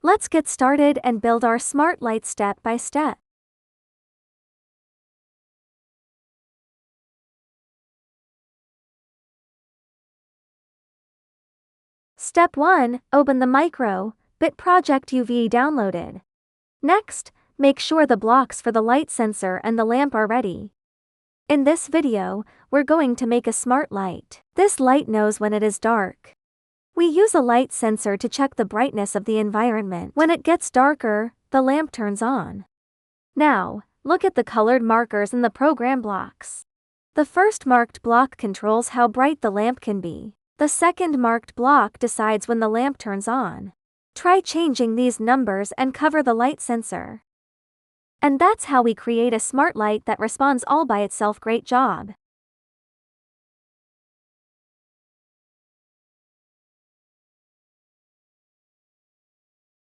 Let's get started and build our smart light step by step. Step 1. Open the Micro-Bit Project UV downloaded. Next, make sure the blocks for the light sensor and the lamp are ready. In this video, we're going to make a smart light. This light knows when it is dark. We use a light sensor to check the brightness of the environment. When it gets darker, the lamp turns on. Now, look at the colored markers in the program blocks. The first marked block controls how bright the lamp can be. The second marked block decides when the lamp turns on. Try changing these numbers and cover the light sensor. And that's how we create a smart light that responds all by itself. Great job!